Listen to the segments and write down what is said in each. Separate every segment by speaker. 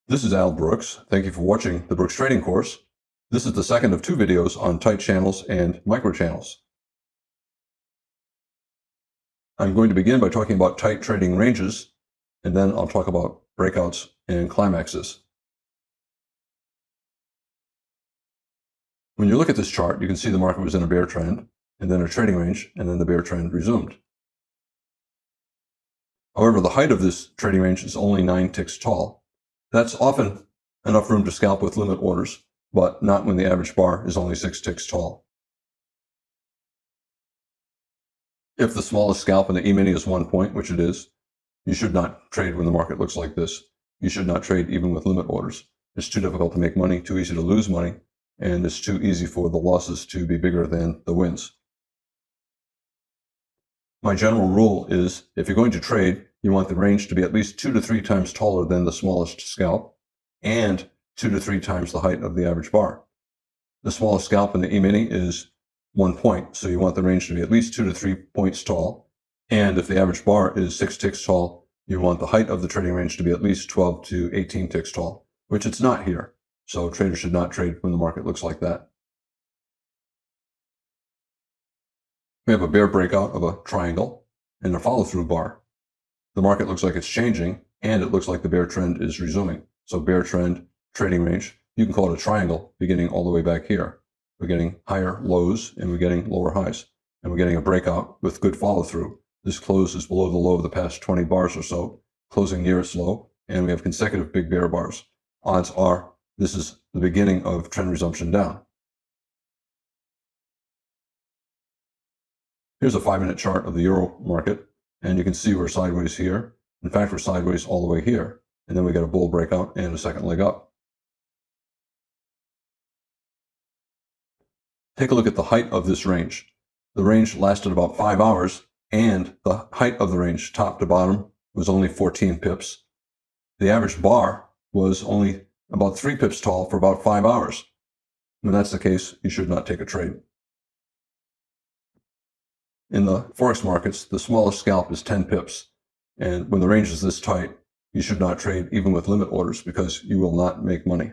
Speaker 1: This is Al Brooks. Thank you for watching the Brooks Trading course. This is the second of two videos on tight channels and microchannels. I'm going to begin by talking about tight trading ranges, and then I'll talk about breakouts and climaxes. When you look at this chart, you can see the market was in a bear trend, and then a trading range, and then the bear trend resumed. However, the height of this trading range is only 9 ticks tall. That's often enough room to scalp with limit orders, but not when the average bar is only 6 ticks tall. If the smallest scalp in the E-mini is 1 point, which it is, you should not trade when the market looks like this. You should not trade even with limit orders. It's too difficult to make money, too easy to lose money, and it's too easy for the losses to be bigger than the wins. My general rule is if you're going to trade, you want the range to be at least 2 to 3 times taller than the smallest scalp and 2 to 3 times the height of the average bar. The smallest scalp in the E-mini is 1 point, so you want the range to be at least 2 to 3 points tall. And if the average bar is 6 ticks tall, you want the height of the trading range to be at least 12 to 18 ticks tall, which it's not here. So traders should not trade when the market looks like that. We have a bear breakout of a triangle and a follow-through bar. The market looks like it's changing, and it looks like the bear trend is resuming. So bear trend, trading range, you can call it a triangle beginning all the way back here. We're getting higher lows and we're getting lower highs. And we're getting a breakout with good follow-through. This close is below the low of the past 20 bars or so, closing near its low, and we have consecutive big bear bars. Odds are this is the beginning of trend resumption down. Here's a 5-minute chart of the euro market, and you can see we're sideways here. In fact, we're sideways all the way here, and then we get a bull breakout and a second leg up. Take a look at the height of this range. The range lasted about 5 hours, and the height of the range, top to bottom, was only 14 pips. The average bar was only about 3 pips tall for about 5 hours. When that's the case, you should not take a trade. In the forex markets, the smallest scalp is 10 pips. And when the range is this tight, you should not trade even with limit orders because you will not make money.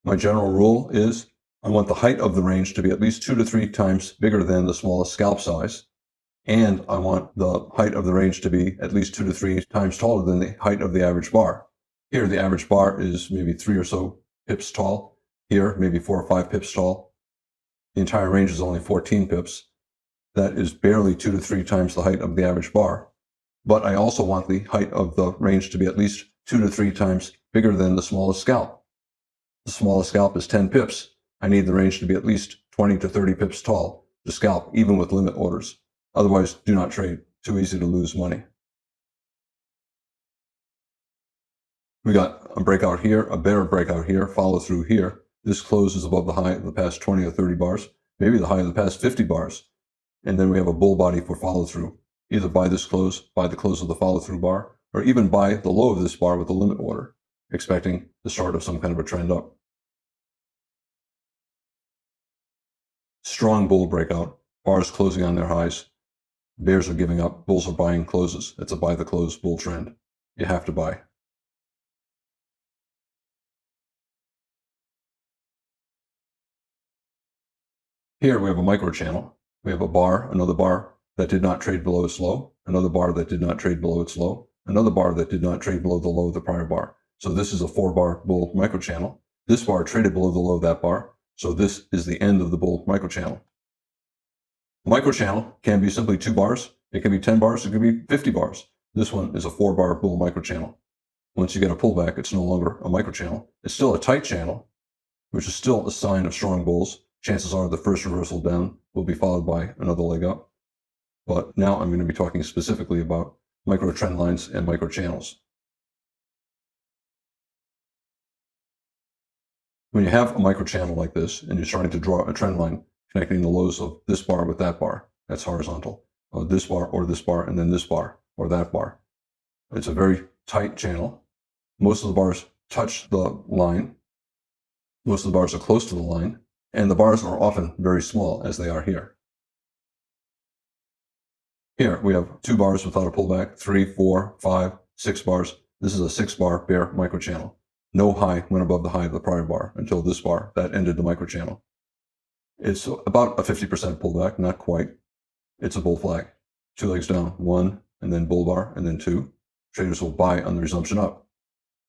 Speaker 1: My general rule is I want the height of the range to be at least 2 to 3 times bigger than the smallest scalp size. And I want the height of the range to be at least 2 to 3 times taller than the height of the average bar. Here, the average bar is maybe 3 or so pips tall. Here, maybe 4 or 5 pips tall. The entire range is only 14 pips. That is barely 2 to 3 times the height of the average bar. But I also want the height of the range to be at least 2 to 3 times bigger than the smallest scalp. The smallest scalp is 10 pips. I need the range to be at least 20 to 30 pips tall to scalp, even with limit orders. Otherwise, do not trade. Too easy to lose money. We got a breakout here, a bear breakout here, follow through here. This close is above the high of the past 20 or 30 bars, maybe the high of the past 50 bars. And then we have a bull body for follow through, either by this close, by the close of the follow through bar, or even by the low of this bar with a limit order, expecting the start of some kind of a trend up. Strong bull breakout, bars closing on their highs. Bears are giving up, bulls are buying closes. It's a buy the close bull trend. You have to buy. Here we have a micro channel. We have a bar, another bar that did not trade below its low, another bar that did not trade below its low, another bar that did not trade below the low of the prior bar. So this is a 4-bar bull microchannel. This bar traded below the low of that bar. So this is the end of the bull microchannel. Microchannel can be simply 2 bars. It can be 10 bars. It can be 50 bars. This one is a 4-bar bull microchannel. Once you get a pullback, it's no longer a microchannel. It's still a tight channel, which is still a sign of strong bulls. Chances are the first reversal down will be followed by another leg up. But now I'm going to be talking specifically about micro trend lines and micro channels. When you have a micro channel like this and you're starting to draw a trend line connecting the lows of this bar with that bar, that's horizontal, this bar or this bar and then this bar or that bar. It's a very tight channel. Most of the bars touch the line. Most of the bars are close to the line. And the bars are often very small, as they are here. Here we have 2 bars without a pullback, 3, 4, 5, 6 bars. This is a 6-bar bear microchannel. No high went above the high of the prior bar until this bar. That ended the microchannel. It's about a 50% pullback, not quite. It's a bull flag. 2 legs down, 1, and then bull bar, and then 2. Traders will buy on the resumption up.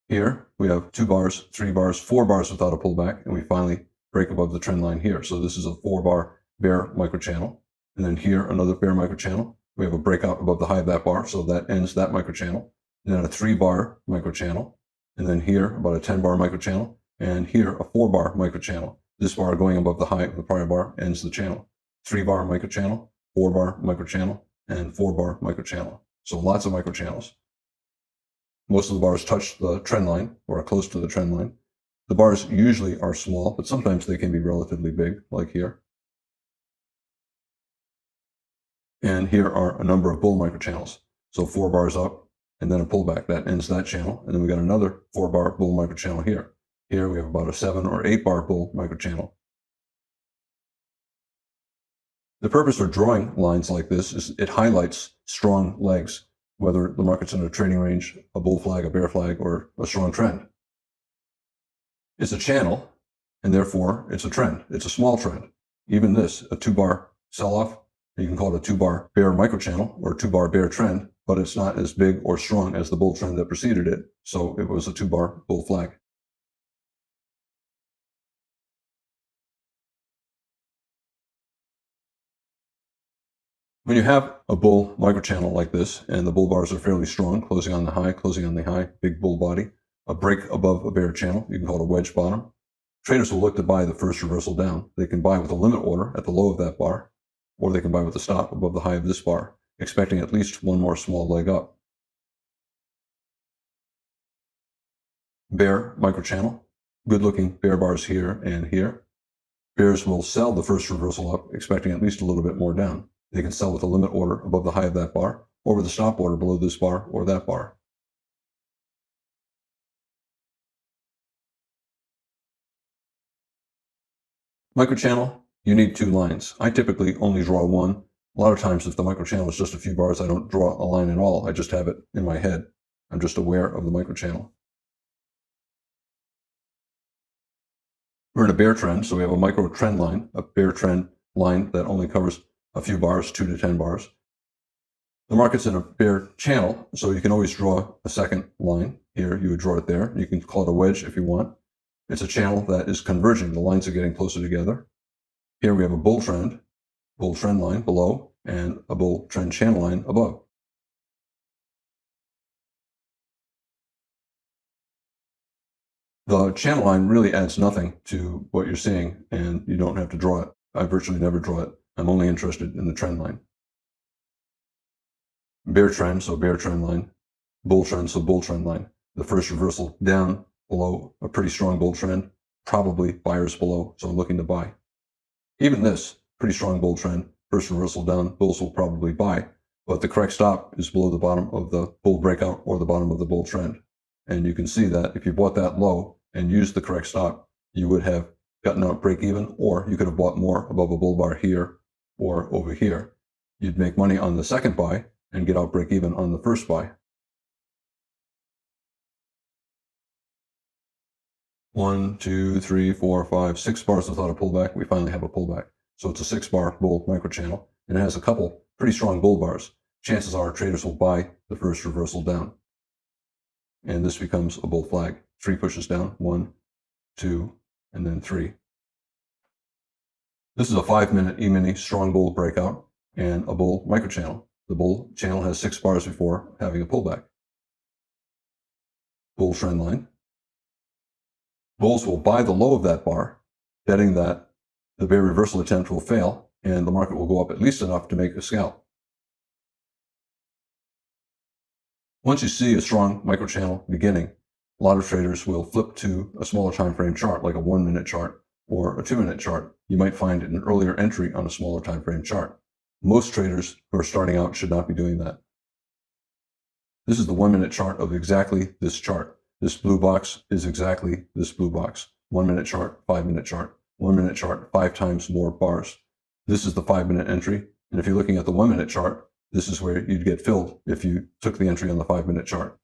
Speaker 1: Here, we have 2 bars, 3 bars, 4 bars without a pullback, and we finally break above the trend line here. So this is a 4-bar bear microchannel. And then here, another bear microchannel. We have a breakout above the high of that bar, so that ends that microchannel. And then a 3-bar microchannel. And then here, about a 10-bar microchannel. And here, a 4-bar microchannel. This bar going above the high of the prior bar ends the channel. 3-bar microchannel, 4-bar microchannel, and 4-bar microchannel. So lots of microchannels. Most of the bars touch the trend line or are close to the trend line. The bars usually are small, but sometimes they can be relatively big, like here. And here are a number of bull microchannels. So 4 bars up and then a pullback. That ends that channel. And then we got another 4-bar bull microchannel here. Here we have about a 7 or 8-bar bull microchannel. The purpose for drawing lines like this is it highlights strong legs, whether the market's in a trading range, a bull flag, a bear flag, or a strong trend. It's a channel, and therefore it's a trend. It's a small trend. Even this, a 2-bar sell-off, you can call it a 2-bar bear microchannel or a 2-bar bear trend, but it's not as big or strong as the bull trend that preceded it, so it was a 2-bar bull flag. When you have a bull microchannel like this, and the bull bars are fairly strong, closing on the high, big bull body, a break above a bear channel, you can call it a wedge bottom. Traders will look to buy the first reversal down. They can buy with a limit order at the low of that bar, or they can buy with a stop above the high of this bar, expecting at least one more small leg up. Bear microchannel, good looking bear bars here and here. Bears will sell the first reversal up, expecting at least a little bit more down. They can sell with a limit order above the high of that bar, or with a stop order below this bar or that bar. Microchannel, you need 2 lines. I typically only draw 1. A lot of times if the microchannel is just a few bars, I don't draw a line at all. I just have it in my head. I'm just aware of the microchannel. We're in a bear trend, so we have a micro trend line, a bear trend line that only covers a few bars, 2 to 10 bars. The market's in a bear channel, so you can always draw a second line. Here, you would draw it there. You can call it a wedge if you want. It's a channel that is converging. The lines are getting closer together. Here we have a bull trend line below, and a bull trend channel line above. The channel line really adds nothing to what you're seeing, and you don't have to draw it. I virtually never draw it. I'm only interested in the trend line. Bear trend, so bear trend line. Bull trend, so bull trend line. The first reversal down below a pretty strong bull trend, probably buyers below, so I'm looking to buy. Even this, pretty strong bull trend, first reversal down, bulls will probably buy, but the correct stop is below the bottom of the bull breakout or the bottom of the bull trend. And you can see that if you bought that low and used the correct stop, you would have gotten out break even, or you could have bought more above a bull bar here or over here. You'd make money on the second buy and get out break even on the first buy. 1, 2, 3, 4, 5, 6 bars without a pullback. We finally have a pullback. So it's a 6-bar bull microchannel, and it has a couple pretty strong bull bars. Chances are traders will buy the first reversal down. And this becomes a bull flag. 3 pushes down, 1, 2, and then 3. This is a 5-minute E-mini strong bull breakout and a bull microchannel. The bull channel has 6 bars before having a pullback. Bull trend line. Bulls will buy the low of that bar, betting that the bear reversal attempt will fail and the market will go up at least enough to make a scalp. Once you see a strong microchannel beginning, a lot of traders will flip to a smaller time frame chart, like a 1-minute chart or a 2-minute chart. You might find an earlier entry on a smaller time frame chart. Most traders who are starting out should not be doing that. This is the 1-minute chart of exactly this chart. This blue box is exactly this blue box. 1-minute chart, 5-minute chart, 1-minute chart, 5 times more bars. This is the 5-minute entry. And if you're looking at the 1-minute chart, this is where you'd get filled if you took the entry on the 5-minute chart.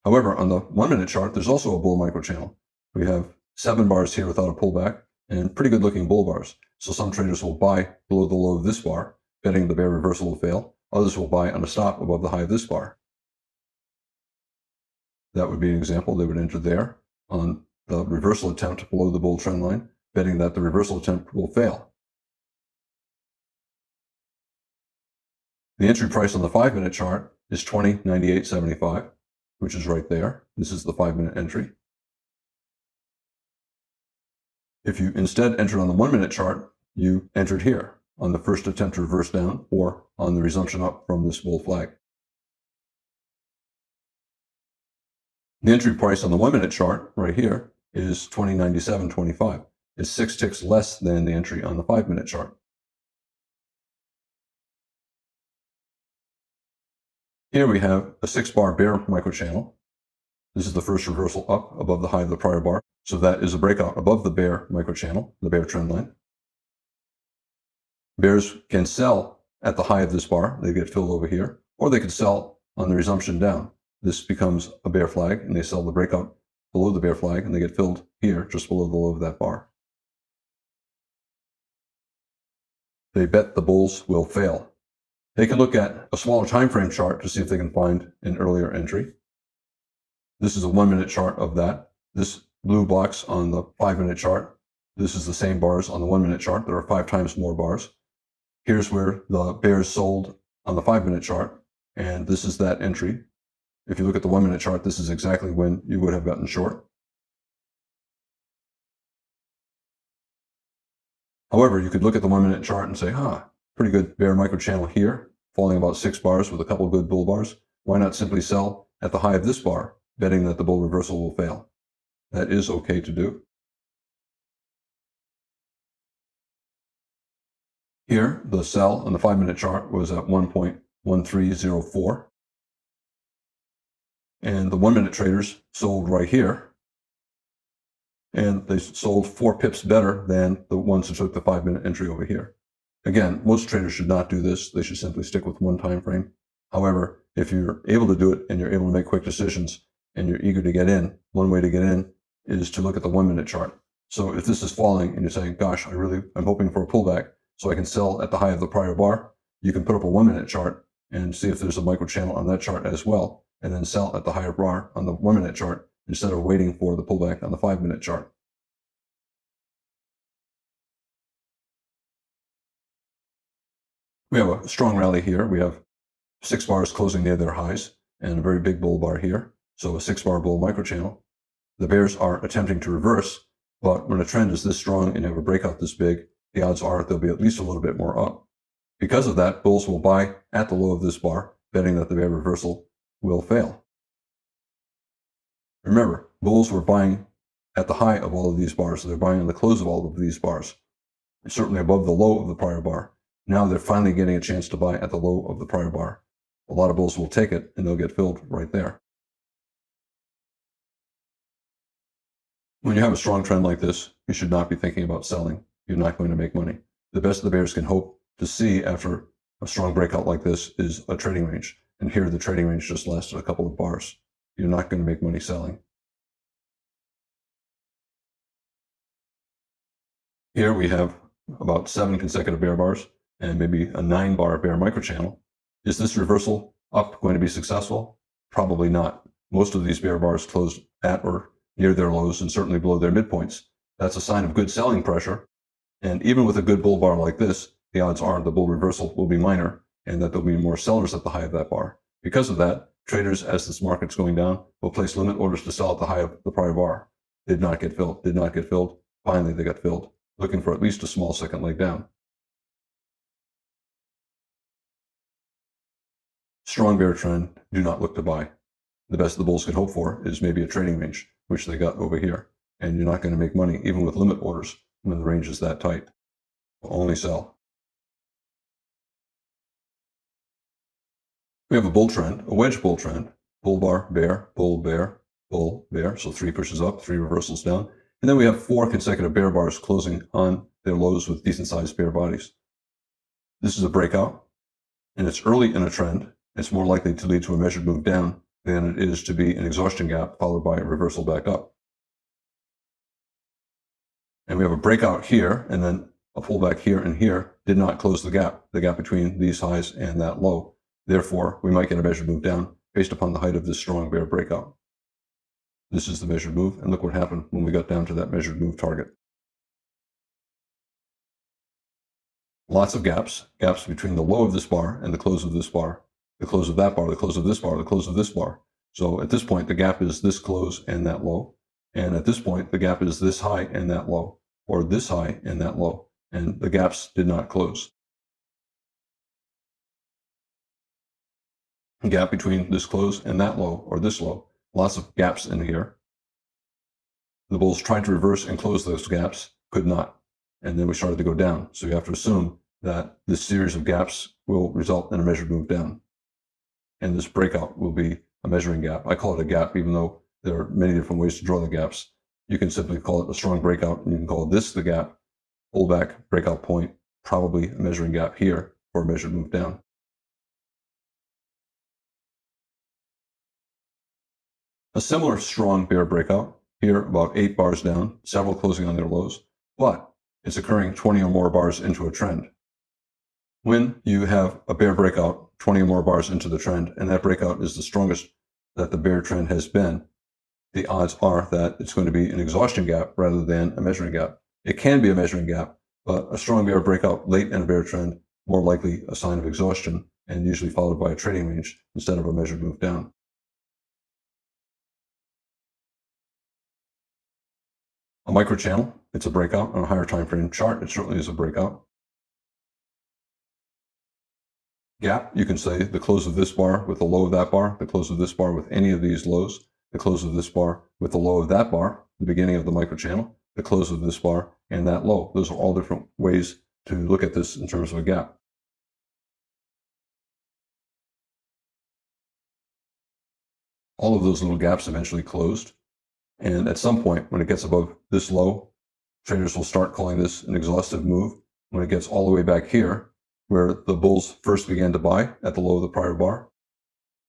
Speaker 1: However, on the 1 minute chart, there's also a bull microchannel. We have 7 bars here without a pullback and pretty good looking bull bars. So some traders will buy below the low of this bar, betting the bear reversal will fail. Others will buy on a stop above the high of this bar. That would be an example. They would enter there on the reversal attempt below the bull trend line, betting that the reversal attempt will fail. The entry price on the 5 minute chart is 20.9875, which is right there. This is the 5 minute entry. If you instead entered on the 1 minute chart, you entered here on the first attempt to reverse down or on the resumption up from this bull flag. The entry price on the 1 minute chart right here is 20.9725. It's 6 ticks less than the entry on the 5 minute chart. Here we have a 6-bar bear microchannel. This is the first reversal up above the high of the prior bar. So that is a breakout above the bear microchannel, the bear trend line. Bears can sell at the high of this bar. They get filled over here, or they could sell on the resumption down. This becomes a bear flag, and they sell the breakout below the bear flag, and they get filled here, just below the low of that bar. They bet the bulls will fail. They can look at a smaller time frame chart to see if they can find an earlier entry. This is a 1 minute chart of that. This blue box on the 5 minute chart. This is the same bars on the 1 minute chart. There are 5 times more bars. Here's where the bears sold on the 5 minute chart, and this is that entry. If you look at the 1 minute chart, this is exactly when you would have gotten short. However, you could look at the 1 minute chart and say, pretty good bear microchannel here, falling about 6 bars with a couple of good bull bars. Why not simply sell at the high of this bar, betting that the bull reversal will fail? That is okay to do. Here, the sell on the 5 minute chart was at 1.1304. And the 1 minute traders sold right here. And they sold 4 pips better than the ones who took the 5 minute entry over here. Again, most traders should not do this. They should simply stick with one time frame. However, if you're able to do it and you're able to make quick decisions and you're eager to get in, one way to get in is to look at the 1 minute chart. So if this is falling and you're saying, gosh, I'm hoping for a pullback so I can sell at the high of the prior bar, you can put up a 1 minute chart and see if there's a micro channel on that chart as well, and then sell at the higher bar on the 1 minute chart instead of waiting for the pullback on the 5 minute chart. We have a strong rally here. We have 6 bars closing near their highs and a very big bull bar here. So a 6-bar bull microchannel. The bears are attempting to reverse, but when a trend is this strong and you have a breakout this big, the odds are they'll be at least a little bit more up. Because of that, bulls will buy at the low of this bar, betting that the bear reversal will fail. Remember, bulls were buying at the high of all of these bars, so they're buying on the close of all of these bars, certainly above the low of the prior bar. Now they're finally getting a chance to buy at the low of the prior bar. A lot of bulls will take it, and they'll get filled right there. When you have a strong trend like this, you should not be thinking about selling. You're not going to make money. The best the bears can hope to see after a strong breakout like this is a trading range. And here the trading range just lasted a couple of bars. You're not going to make money selling. Here we have about 7 consecutive bear bars and maybe a 9-bar bear microchannel. Is this reversal up going to be successful? Probably not. Most of these bear bars closed at or near their lows and certainly below their midpoints. That's a sign of good selling pressure. And even with a good bull bar like this, the odds are the bull reversal will be minor and that there'll be more sellers at the high of that bar. Because of that, traders, as this market's going down, will place limit orders to sell at the high of the prior bar. Did not get filled. Finally, they got filled, looking for at least a small second leg down. Strong bear trend, do not look to buy. The best the bulls can hope for is maybe a trading range, which they got over here. And you're not going to make money even with limit orders when the range is that tight. Only sell. We have a bull trend, a wedge bull trend. Bull bar, bear, bull, bear, bull, bear. So 3 pushes up, 3 reversals down. And then we have 4 consecutive bear bars closing on their lows with decent sized bear bodies. This is a breakout, and it's early in a trend. It's more likely to lead to a measured move down than it is to be an exhaustion gap followed by a reversal back up. And we have a breakout here, and then a pullback here and here did not close the gap between these highs and that low. Therefore, we might get a measured move down based upon the height of this strong bear breakout. This is the measured move, and look what happened when we got down to that measured move target. Lots of gaps between the low of this bar and the close of this bar, the close of that bar, the close of this bar, the close of this bar. So at this point, the gap is this close and that low. And at this point, the gap is this high and that low, or this high and that low. And the gaps did not close. A gap between this close and that low, or this low. Lots of gaps in here. The bulls tried to reverse and close those gaps, could not. And then we started to go down. So you have to assume that this series of gaps will result in a measured move down. And this breakout will be a measuring gap. I call it a gap, even though there are many different ways to draw the gaps. You can simply call it a strong breakout, and you can call this the gap, pullback, breakout point, probably a measuring gap here for a measured move down. A similar strong bear breakout, here about 8 bars down, several closing on their lows, but it's occurring 20 or more bars into a trend. When you have a bear breakout 20 or more bars into the trend, and that breakout is the strongest that the bear trend has been, the odds are that it's going to be an exhaustion gap rather than a measuring gap. It can be a measuring gap, but a strong bear breakout late in a bear trend, more likely a sign of exhaustion, and usually followed by a trading range instead of a measured move down. A microchannel, it's a breakout on a higher time frame chart. It certainly is a breakout. Gap, you can say the close of this bar with the low of that bar, the close of this bar with any of these lows, the close of this bar with the low of that bar, the beginning of the microchannel, the close of this bar, and that low. Those are all different ways to look at this in terms of a gap. All of those little gaps eventually closed. And at some point, when it gets above this low, traders will start calling this an exhaustive move. When it gets all the way back here, where the bulls first began to buy at the low of the prior bar,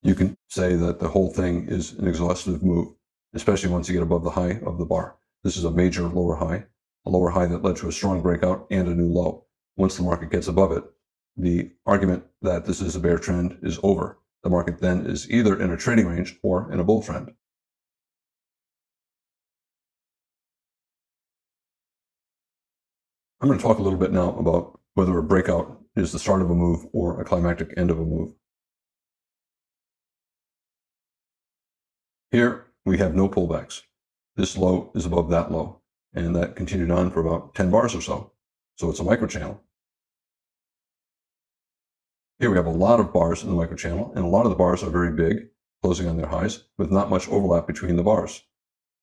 Speaker 1: you can say that the whole thing is an exhaustive move, especially once you get above the high of the bar. This is a major lower high, a lower high that led to a strong breakout and a new low. Once the market gets above it, the argument that this is a bear trend is over. The market then is either in a trading range or in a bull trend. I'm going to talk a little bit now about whether a breakout is the start of a move or a climactic end of a move. Here, we have no pullbacks. This low is above that low, and that continued on for about 10 bars or so. So it's a microchannel. Here we have a lot of bars in the microchannel, and a lot of the bars are very big, closing on their highs, with not much overlap between the bars.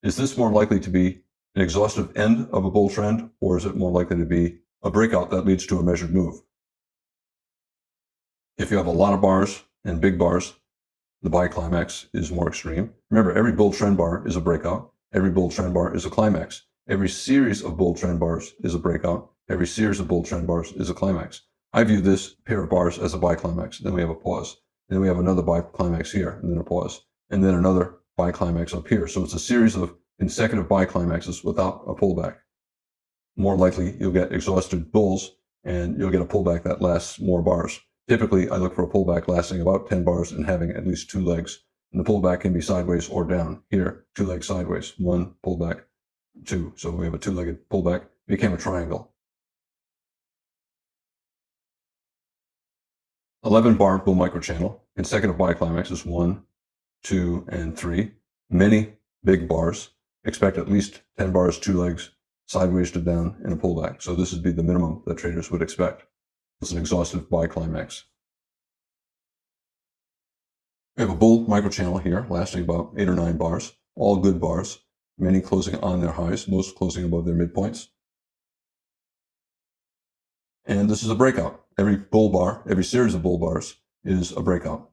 Speaker 1: Is this more likely to be an exhaustive end of a bull trend, or is it more likely to be a breakout that leads to a measured move? If you have a lot of bars and big bars, the buy climax is more extreme. Remember, every bull trend bar is a breakout. Every bull trend bar is a climax. Every series of bull trend bars is a breakout. Every series of bull trend bars is a climax. I view this pair of bars as a buy climax. Then we have a pause. Then we have another buy climax here, and then a pause. And then another buy climax up here. So it's a series of consecutive buy climaxes without a pullback. More likely, you'll get exhausted bulls, and you'll get a pullback that lasts more bars. Typically, I look for a pullback lasting about 10 bars and having at least 2 legs. And the pullback can be sideways or down. Here, 2 legs sideways, 1 pullback, 2. So we have a 2-legged pullback. It became a triangle. 11-bar bull microchannel. Consecutive buy climaxes 1, 2, and 3. Many big bars. Expect at least 10 bars, 2 legs, sideways to down, and a pullback. So this would be the minimum that traders would expect. It's an exhaustive buy climax. We have a bull microchannel here, lasting about 8 or 9 bars. All good bars. Many closing on their highs, most closing above their midpoints. And this is a breakout. Every bull bar, every series of bull bars is a breakout.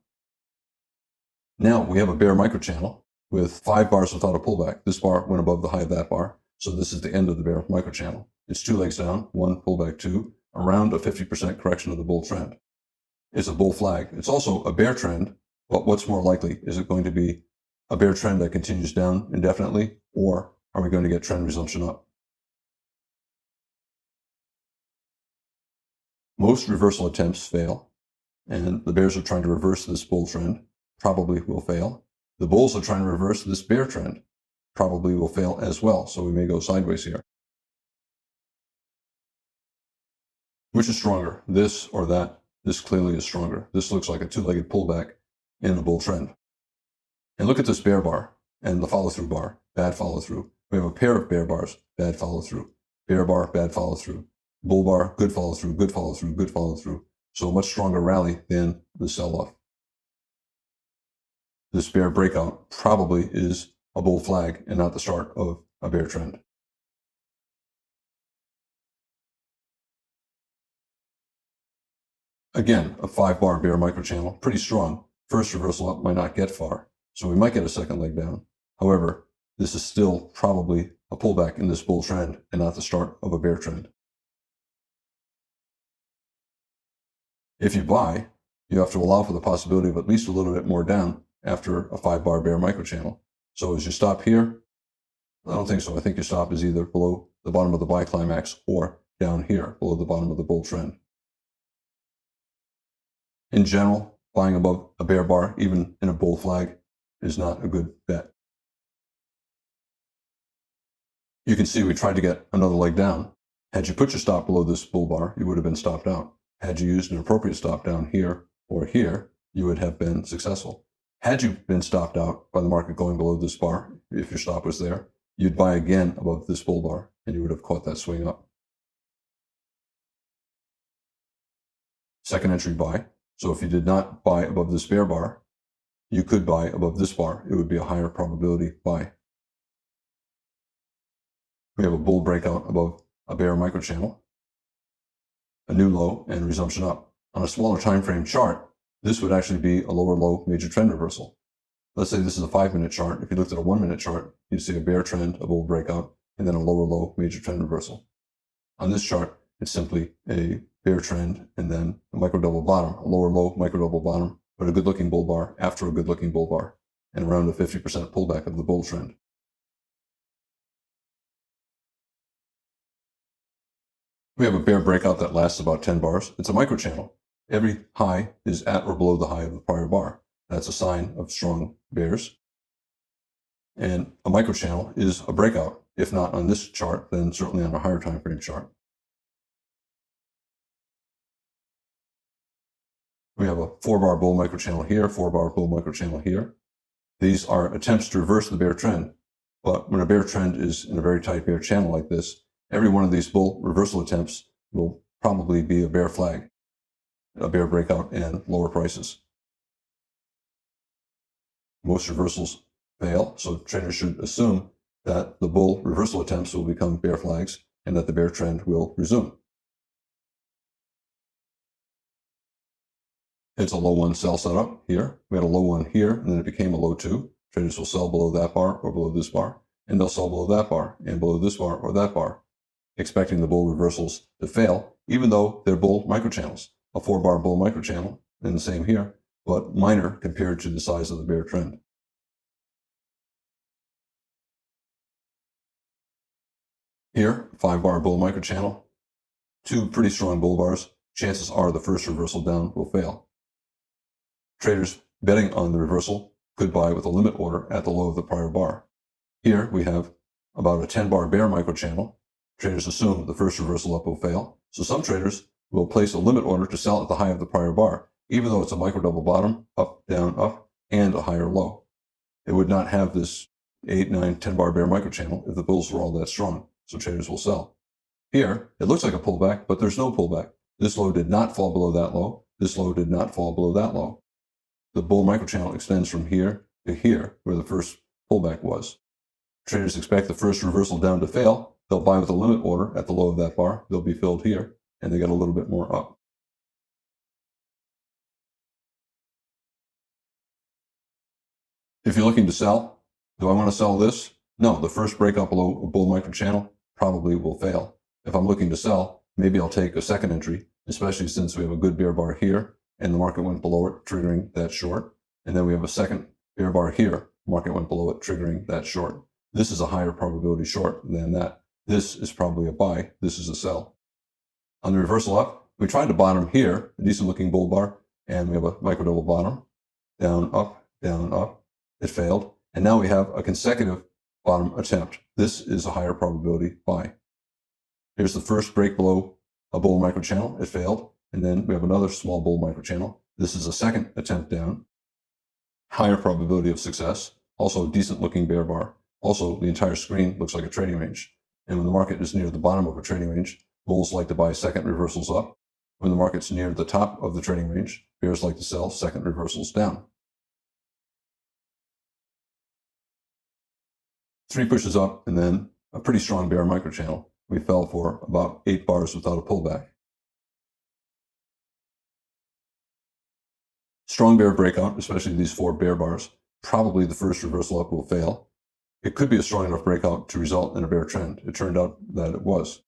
Speaker 1: Now we have a bear microchannel with 5 bars without a pullback. This bar went above the high of that bar. So this is the end of the bear microchannel. It's 2 legs down, 1 pullback, 2, around a 50% correction of the bull trend. It's a bull flag. It's also a bear trend But what's more likely? Is it going to be a bear trend that continues down indefinitely, or are we going to get trend resumption up? Most reversal attempts fail, and the bears are trying to reverse this bull trend, probably will fail. The bulls are trying to reverse this bear trend, probably will fail as well, so we may go sideways here. Which is stronger, this or that? This clearly is stronger. This looks like a two-legged pullback in the bull trend. And look at this bear bar and the follow-through bar, bad follow-through. We have a pair of bear bars, bad follow-through. Bear bar, bad follow-through. Bull bar, good follow-through, good follow-through, good follow-through. So a much stronger rally than the sell-off. This bear breakout probably is a bull flag and not the start of a bear trend. Again, a 5-bar bear microchannel, pretty strong. First reversal up might not get far, so we might get a second leg down. However, this is still probably a pullback in this bull trend and not the start of a bear trend. If you buy, you have to allow for the possibility of at least a little bit more down after a 5-bar bear microchannel. So as you stop here, I don't think so. I think your stop is either below the bottom of the buy climax or down here below the bottom of the bull trend. In general, buying above a bear bar, even in a bull flag, is not a good bet. You can see we tried to get another leg down. Had you put your stop below this bull bar, you would have been stopped out. Had you used an appropriate stop down here or here, you would have been successful. Had you been stopped out by the market going below this bar, if your stop was there, you'd buy again above this bull bar, and you would have caught that swing up. Second entry buy. So if you did not buy above this bear bar, you could buy above this bar. It would be a higher probability buy. We have a bull breakout above a bear microchannel, a new low, and resumption up. On a smaller time frame chart, this would actually be a lower low major trend reversal. Let's say this is a 5-minute chart. If you looked at a 1-minute chart, you'd see a bear trend, a bull breakout, and then a lower low major trend reversal. On this chart, it's simply a bear trend and then a micro double bottom, a lower low micro double bottom, but a good looking bull bar after a good looking bull bar, and around a 50% pullback of the bull trend. We have a bear breakout that lasts about 10 bars. It's a microchannel. Every high is at or below the high of the prior bar. That's a sign of strong bears. And a microchannel is a breakout. If not on this chart, then certainly on a higher time frame chart. We have a 4-bar bull microchannel here, 4-bar bull microchannel here. These are attempts to reverse the bear trend. But when a bear trend is in a very tight bear channel like this, every one of these bull reversal attempts will probably be a bear flag, a bear breakout, and lower prices. Most reversals fail, so traders should assume that the bull reversal attempts will become bear flags and that the bear trend will resume. It's a low 1 sell setup here. We had a low 1 here, and then it became a low 2. Traders will sell below that bar or below this bar, and they'll sell below that bar and below this bar or that bar, expecting the bull reversals to fail, even though they're bull microchannels. A 4-bar bull microchannel, and the same here, but minor compared to the size of the bear trend. Here, 5-bar bull microchannel, 2 pretty strong bull bars. Chances are the first reversal down will fail. Traders betting on the reversal could buy with a limit order at the low of the prior bar. Here we have about a 10-bar bear microchannel. Traders assume the first reversal up will fail, so some traders will place a limit order to sell at the high of the prior bar, even though it's a micro double bottom, up, up, and a higher low. It would not have this 8, 9, 10-bar bear microchannel if the bulls were all that strong, so traders will sell. Here, it looks like a pullback, but there's no pullback. This low did not fall below that low. This low did not fall below that low. The bull microchannel extends from here to here, where the first pullback was. Traders expect the first reversal down to fail. They'll buy with a limit order at the low of that bar. They'll be filled here, and they get a little bit more up. If you're looking to sell, do I want to sell this? No, the first breakout below a bull microchannel probably will fail. If I'm looking to sell, maybe I'll take a second entry, especially since we have a good bear bar here and the market went below it, triggering that short. and then we have a second bear bar here. Market went below it, triggering that short. This is a higher probability short than that. This is probably a buy. This is a sell. On the reversal up, we tried to bottom here, a decent looking bull bar, and we have a micro double bottom, down, up, down, up. It failed. And now we have a consecutive bottom attempt. This is a higher probability buy. Here's the first break below a bull micro channel. It failed. And then we have another small bull micro channel. This is a second attempt down. Higher probability of success. Also a decent looking bear bar. Also, the entire screen looks like a trading range. And when the market is near the bottom of a trading range, bulls like to buy second reversals up. When the market's near the top of the trading range, bears like to sell second reversals down. 3 pushes up and then a pretty strong bear microchannel. We fell for about 8 bars without a pullback. Strong bear breakout, especially these 4 bear bars. Probably the first reversal up will fail. It could be a strong enough breakout to result in a bear trend. It turned out that it was.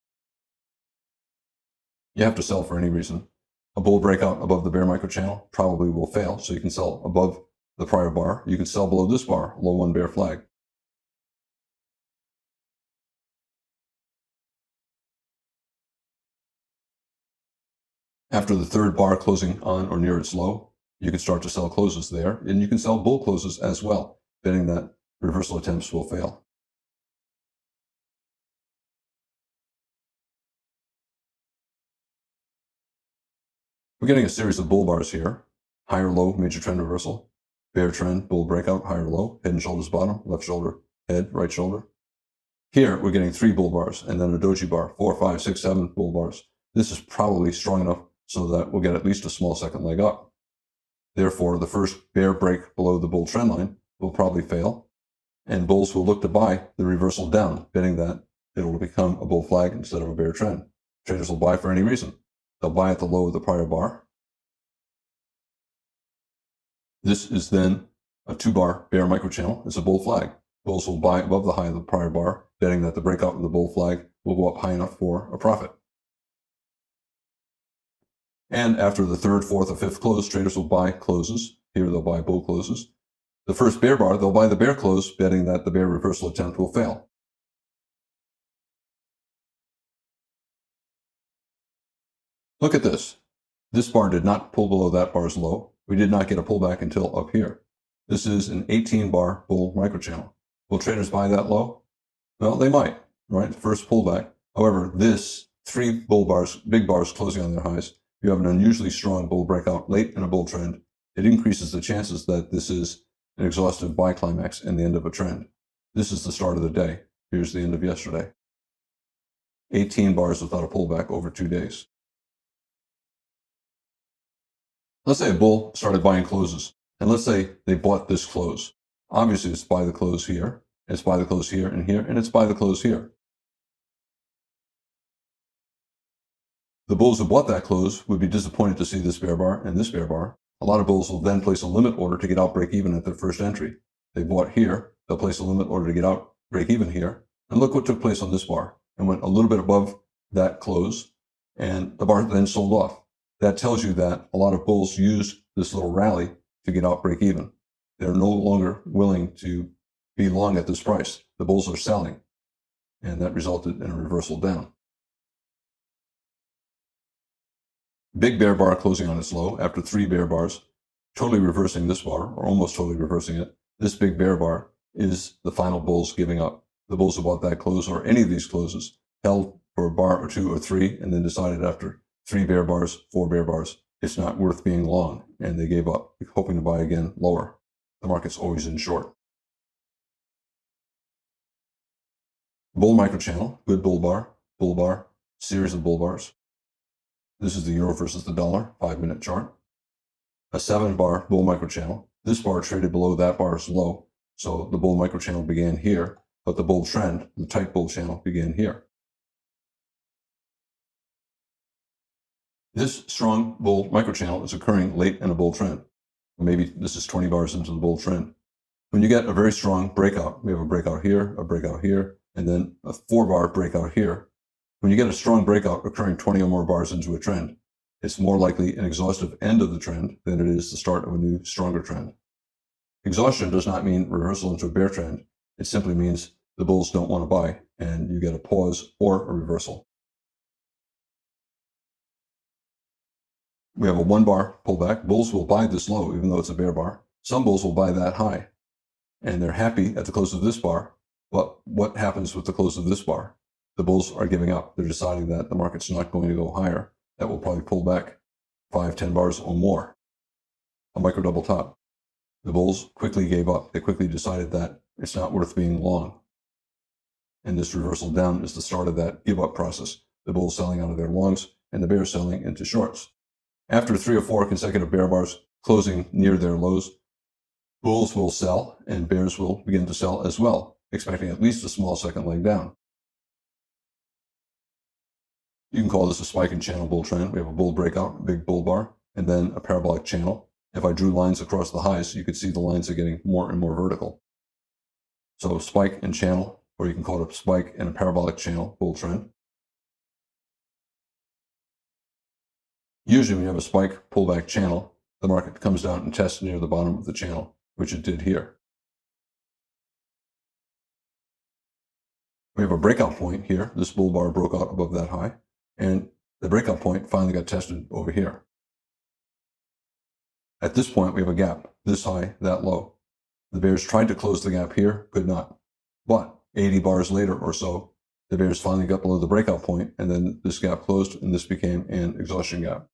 Speaker 1: You have to sell for any reason. A bull breakout above the bear microchannel probably will fail, so you can sell above the prior bar. You can sell below this bar, low 1 bear flag. After the third bar closing on or near its low, you can start to sell closes there, and you can sell bull closes as well, betting that reversal attempts will fail. We're getting a series of bull bars here. Higher low, major trend reversal. Bear trend, bull breakout, higher low, head and shoulders bottom, left shoulder, head, right shoulder. Here, we're getting 3 bull bars, and then a doji bar, 4, 5, 6, 7 bull bars. This is probably strong enough so that we'll get at least a small second leg up. Therefore, the first bear break below the bull trend line will probably fail, and bulls will look to buy the reversal down, betting that it will become a bull flag instead of a bear trend. Traders will buy for any reason. They'll buy at the low of the prior bar. This is then a 2-bar bear microchannel. It's a bull flag. Bulls will buy above the high of the prior bar, betting that the breakout of the bull flag will go up high enough for a profit. And after the 3rd, 4th, or 5th close, traders will buy closes. Here they'll buy bull closes. The first bear bar, they'll buy the bear close, betting that the bear reversal attempt will fail. Look at this. This bar did not pull below that bar's low. We did not get a pullback until up here. This is an 18-bar bull microchannel. Will traders buy that low? Well, they might, right? First pullback. However, this 3 bull bars, big bars closing on their highs, you have an unusually strong bull breakout late in a bull trend. It increases the chances that this is an exhaustive buy climax and the end of a trend. This is the start of the day. Here's the end of yesterday. 18 bars without a pullback over 2 days. Let's say a bull started buying closes, and let's say they bought this close. Obviously, it's buy the close here, it's buy the close here, and it's buy the close here. The bulls who bought that close would be disappointed to see this bear bar and this bear bar. A lot of bulls will then place a limit order to get out break even at their first entry. They bought here, they'll place a limit order to get out break even here. And look what took place on this bar. It went a little bit above that close, and the bar then sold off. That tells you that a lot of bulls used this little rally to get out break even. They're no longer willing to be long at this price. The bulls are selling, and that resulted in a reversal down. Big bear bar closing on its low after 3 bear bars, totally reversing this bar, or almost totally reversing it. This big bear bar is the final bulls giving up. The bulls who bought that close, or any of these closes, held for a bar or 2 or 3, and then decided after 3 bear bars, 4 bear bars, it's not worth being long, and they gave up, hoping to buy again lower. The market's always in short. Bull microchannel, good bull bar, series of bull bars. This is the euro versus the dollar, 5-minute chart. A 7-bar bull microchannel. This bar traded below that bar's low, so the bull microchannel began here, but the bull trend, the tight bull channel, began here. This strong bull microchannel is occurring late in a bull trend. Maybe this is 20 bars into the bull trend. When you get a very strong breakout, we have a breakout here, and then a 4-bar breakout here. When you get a strong breakout occurring 20 or more bars into a trend, it's more likely an exhaustive end of the trend than it is the start of a new, stronger trend. Exhaustion does not mean reversal into a bear trend. It simply means the bulls don't want to buy, and you get a pause or a reversal. We have a 1-bar pullback. Bulls will buy this low, even though it's a bear bar. Some bulls will buy that high, and they're happy at the close of this bar. But what happens with the close of this bar? The bulls are giving up. They're deciding that the market's not going to go higher. That will probably pull back 5-10 bars or more. A micro double top. The bulls quickly gave up. They quickly decided that it's not worth being long. And this reversal down is the start of that give up process. The bulls selling out of their longs and the bears selling into shorts. After 3 or 4 consecutive bear bars closing near their lows, bulls will sell and bears will begin to sell as well, expecting at least a small second leg down. You can call this a spike and channel bull trend. We have a bull breakout, a big bull bar, and then a parabolic channel. If I drew lines across the highs, you could see the lines are getting more and more vertical. So spike and channel, or you can call it a spike and a parabolic channel bull trend. Usually when you have a spike pullback channel, the market comes down and tests near the bottom of the channel, which it did here. We have a breakout point here. This bull bar broke out above that high, and the breakout point finally got tested over here. At this point, we have a gap, this high, that low. The bears tried to close the gap here, could not. But 80 bars later or so, the bears finally got below the breakout point, and then this gap closed, and this became an exhaustion gap.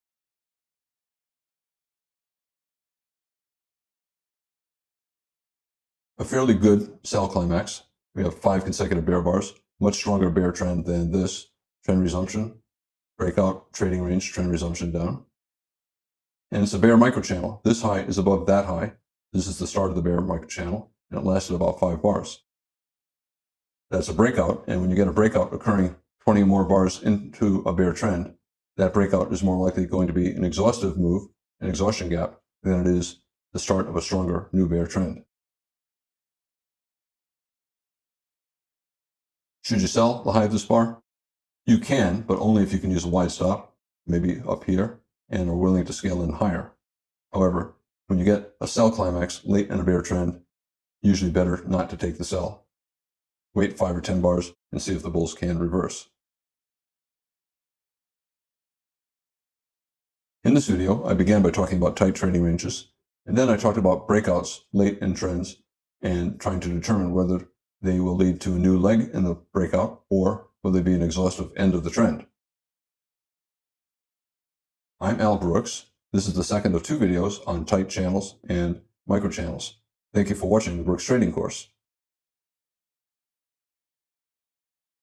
Speaker 1: A fairly good sell climax. We have 5 consecutive bear bars, much stronger bear trend than this. Trend resumption, breakout, trading range, trend resumption down. And it's a bear microchannel. This high is above that high. This is the start of the bear microchannel, and it lasted about 5 bars. That's a breakout, and when you get a breakout occurring 20 or more bars into a bear trend, that breakout is more likely going to be an exhaustive move, an exhaustion gap, than it is the start of a stronger new bear trend. Should you sell the high of this bar? You can, but only if you can use a wide stop, maybe up here, and are willing to scale in higher. However, when you get a sell climax late in a bear trend, usually better not to take the sell. Wait 5 or 10 bars and see if the bulls can reverse. In this video, I began by talking about tight trading ranges, and then I talked about breakouts late in trends and trying to determine whether they will lead to a new leg in the breakout or will they be an exhaustive end of the trend. I'm Al Brooks. This is the second of 2 videos on tight channels and microchannels. Thank you for watching the Brooks Trading course.